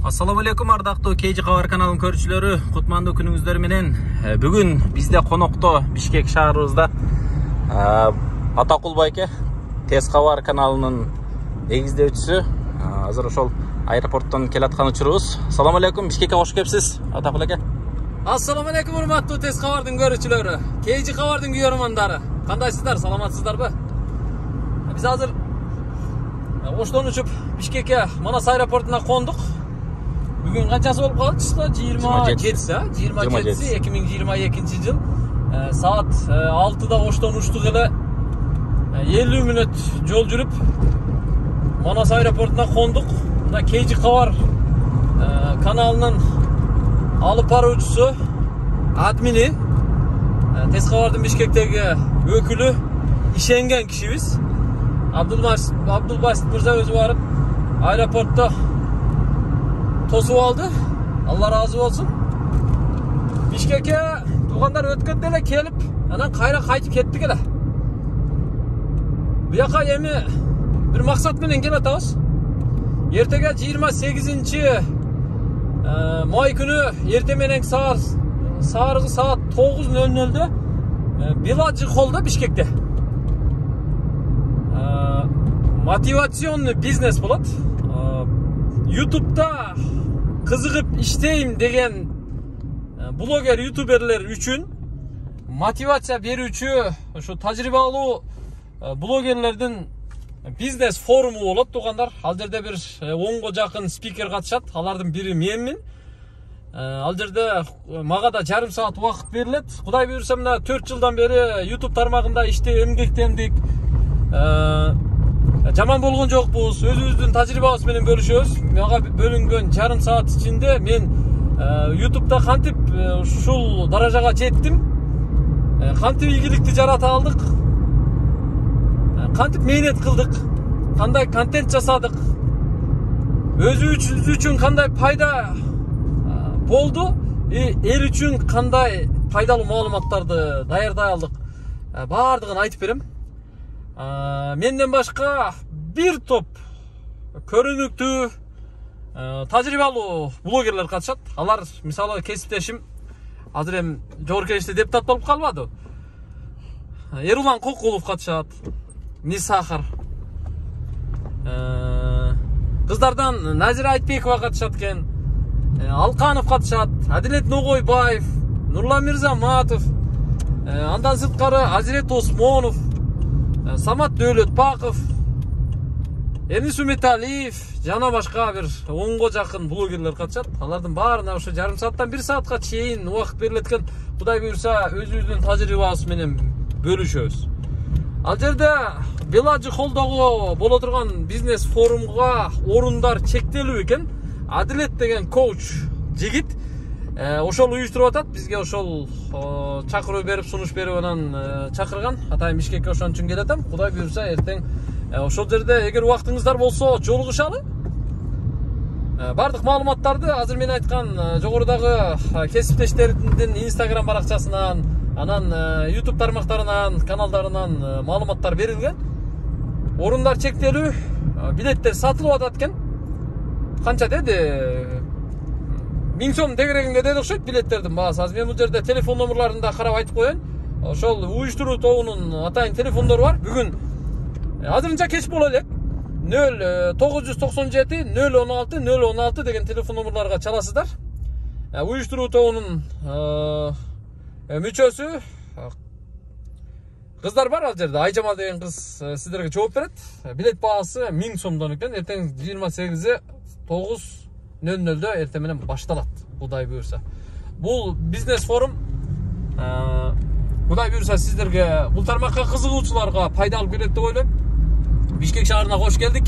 Assalamu алейкум ардактуу KG Кабар каналынын көрүүчүлөрү, кутмандуу күнүңүздөр менен. Бүгүн бизде конокто Бишкек шаарыбызда Атакул байке Тез Кабар каналынын негиздөөчүсү. Азыр ошол аэропорттон келаткан учурубуз. Assalamu алейкум, Бишкекке кош келипсиз, Атакул аке. Assalamu алейкум, урматтуу Тез Кабардын көрүүчүлөрү, KG Кабардын күйөрмандары. Кандайсыздар, саламатсыздарбы? Биз азыр Оштон учуп Бишкекке Манас аэропортуна кондук. Бүгүн канчасы болуп калдычы? 27-си, 27-си 2022 жыл. Саат 6-да Оштон учтук эле 50 мүнөт жол жүрүп Манас аэропортуна кондук. Мына KG Кабар каналынын алып баруучусу, админи, Тез Кабардын Бишкектеги өкүлү, ишенген кишибиз Абдулбасит мырза өзү барып аэропортто тосуп алды. Алла разы болсун. Бишкекке туугандар өткөндө эле келип, анан кайра кайтып кеттик эле. Буяка эми бир максат менен келип атабыз. Эртеге 28 май күнү эрте менен саат 9:00-дө Беладжи холлдо Бишкекте мотивационный бизнес болот. YouTube'да кызыгып иштейм деген блогер, ютуберлер үчүн мотивация берүүчү ошо тажрыйбалуу блогерлердин бизнес форуму болот, туугандар. Ал жерде бир 10го жакын спикер катышат. Алардын бири менмин. Ал жерде мага да жарым саат убакыт берилет. Кудай буйрса, мына 4 жылдан бери YouTube тармагында иштеп эмгектендик. Жаман болгон жокпуз. Өзүбүздүн тажрыйбабыз менен бөлүшөбүз. Мага бөлүнгөн жарым саат ичинде мен YouTube'да кантип ушул даражага жеттим, кантип ийгиликти жарата алдык, кантип мээнет кылдык, кандай контент жасадык, өзүбүз үчүн кандай пайда болду, эл үчүн кандай пайдалуу маалыматтарды даярдай алдык, баардыгын айтып берем. Менден башка бир топ көрүнүктүү тажрыйбалуу блогерлер катышат. Алар мисалы кесиптешим азыр эми жогорку кеңеште депутат болуп калбады. Эрулан Кокулов катышат, Нисахар. Кыздардан Назира Айтбекова катышат экен, Алканов катышат, Адилет Ногойбаев, Нурлан Мирзаматов, андан сырткары Азирет Осмонов, Самат Дөөлөтбаков, Энис Үмүталиев жана башка бир 10го жакын блогерлер катышат. Алардын баарына ошо жарым сааттан 1 саатка чейин убакыт берилет экен. Кудай буйрса, өзүбүздүн тажрыйбабыз менен бөлүшөбүз. Ал жерде Беладжи холлдогу боло турган бизнес форумга орундар чектелүү экен. Адилет деген коуч жигит ошол уюштуруп атат. Бизге ошол чакыруу берип, сунуш берип анан чакырган. Атайын Бишкекке ошон үчүн келатам. Кудай буйрса, эртең ошол жерде эгер убактыңыздар болсо жолугушалы. Бардык маалыматтарды азыр мен айткан жогорудагы кесиптештердин Instagram баракчасынан, анан YouTube тармактарынан, каналдарынан маалыматтар берилген. Орундар чектелүү, билеттер сатылып атат экен. Канча деди? 1000 сом тегерегинге деди окшойт билеттердин баасы. Азыр мен бул жерде телефон номерларын да карап айтып коеюн. Ошол уюштуруу тобунун атайын телефондору бар. Бүгүн азырынча кеч боло элек 0997 016 016 деген телефон номерларга чаласыздар. Уюштуруу тобунун мүчөсү кыздар бар ал жерде. Айжамал деген кыз сиздерге жооп берет. Билет баасы 1000 сомдон экен. Эртең 28:00-9:00-дө эртең менен башталат. Кудай буйрса. Бул бизнес форум Кудай буйрса сиздерге, бул тармакка кызыгуучуларга пайда алып келет деп ойлойм. Бишкек шаарына кош келдик.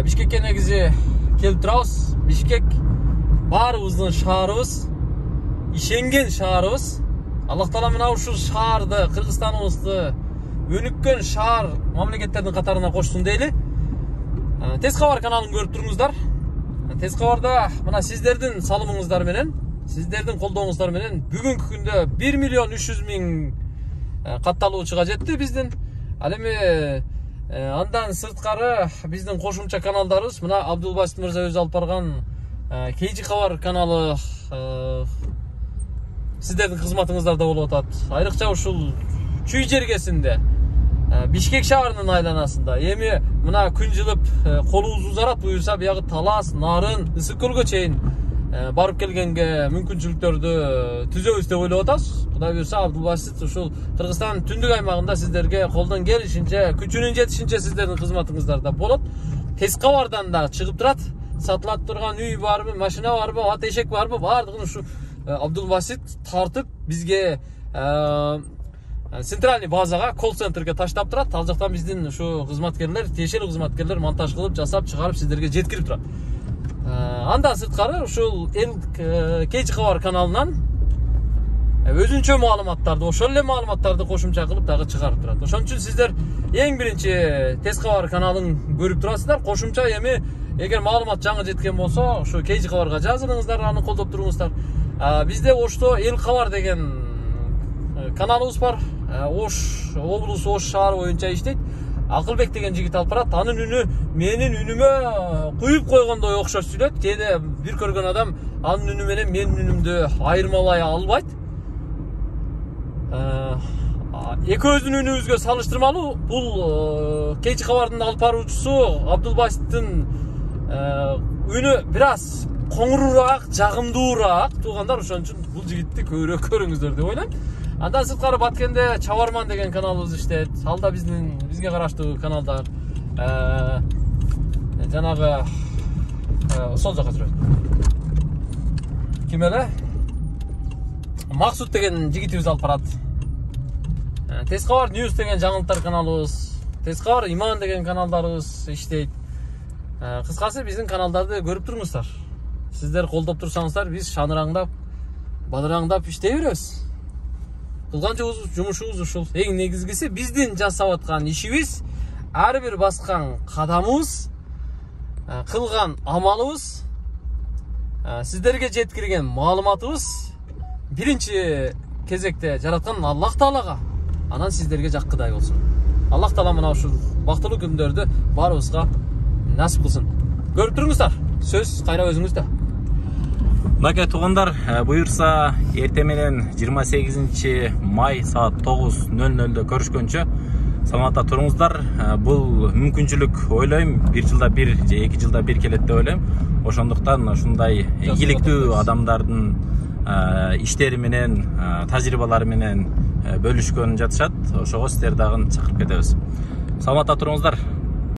Бишкекке негизи келип турабыз. Бишкек баарыбыздын шаарыбыз, ишенген шаарыбыз. Аллах таала мына ушул шаарды, Кыргызстаныбызды өнүккөн шаар мамлекеттердин катарына кошсун дейли. Тез Кабар каналын көрүп туруңуздар. Тез Кабарда мына сиздердин салымыңыздар менен, сиздердин колдооңуздар менен бүгүнкү күндө 1.300.000 катталуучуга жетти биздин. Ал эми андан сырткары биздин кошумча каналдарыбыз, мына Абдулбасит мырза өзү алып барган KG Кабар каналы сиздердин кызматыңыздарда болуп атат. Айрыкча ушул Чүй жергесинде Бишкек шаарынын айланасында эми мына күн жылып колубуз узарат, буюрса биягы Талас, Нарын, Ысык көлгө чейин барып келгенге мүмкүнчүлүктөрдү түзөбүз деп ойлоп атабыз. Кудай буюрса Абдулбасит ушул Кыргызстандын түндүк аймагында сиздерге колдон келишинче, күчүнүн жетишинче сиздердин кызматыңыздарда болот. Тез кабардан да чыгып турат. Сатылат турган үй барбы, машина барбы, ат эшек барбы, баардыгын ушу Абдулбасит тартып бизге центральный базага, колл-центрге таштап турат. Ал жактан биздин ушу кызматкерлер, тиешелүү кызматкерлер монтаж кылып, жасап, чыгарып сиздерге жеткирип турат. Андан сырткары ушул KG Кабар каналынан өзүнчө маалыматтарды, ошол эле маалыматтарды кошумча кылып дагы чыгарып турат. Ошон үчүн сиздер эң биринчи Тез Кабар каналын көрүп турасыздар. Кошумча эми эгер маалымат жаңы жеткен болсо, ошо KG Кабарга жазылыңыздар, аны колдоп туруңуздар. Бизде Ошто Эл Кабар деген каналыбыз бар. Ош облусу, Ош шаары боюнча иштейт. Акылбек деген жигит алып барат. Анын үнү менин үнүмө куюп койгондой окшош сүйлөт. Кээде бир көргөн адам анын үнү менен менин үнүмдү айырмалай албайт. Экөөбүздүн үнүбүзгө салыштырмалуу бул KG Кабардын алып баруучусу Абдулбаситтин үнү бир аз коңурураак, жагымдуураак туугандар. Ошон үчүн бул жигитти көбүрөөк көрүңүздөр деп ойлойм. Андан сырткары Баткенде Чабарман деген каналыбыз иштейт. Ал да бизге караштуу каналдар. Жанагы сол жака жүрөт. Ким эле? Максут деген жигитибиз алып барат. Тез Кабар News деген жаңылыктар каналыбыз, Тез Кабар Иман деген каналдарыбыз иштейт. Кыскасы биздин каналдарды көрүп туруңуздар. Сиздер колдоп турсаңыздар, биз шаныраңдап, бадыраңдап иштей беребиз. Кылган жумушубуз ушул. Эң негизгиси биздин жасап аткан ишибиз, ар бир баскан кадамыбыз, кылган амалыбыз, сиздерге жеткирген маалыматыбыз биринчи кезекте жараткан Аллах Таалага, анан сиздерге жаккыдай болсун. Аллах Таала мына ушул бактылуу күндөрдү баарыбызга насип кылсын. Көрүп туруңуздар. Сөз кайра өзүңүздө. Мынакей туугандар, буюрса эртең менен 28 май саат 9:00 көрүшкөнчө саламатта туруңуздар. Бул мүмкүнчүлүк ойлойм, бир жылда бир же 2 жылда бир келет деп ойлойм. Ошондуктан ушундай ийгиликтүү адамдардын иштери менен, тажрыйбалары менен бөлүшкөн жатышат. Ошого сиздер дагы чакырып кетебиз. Саламатта туруңуздар.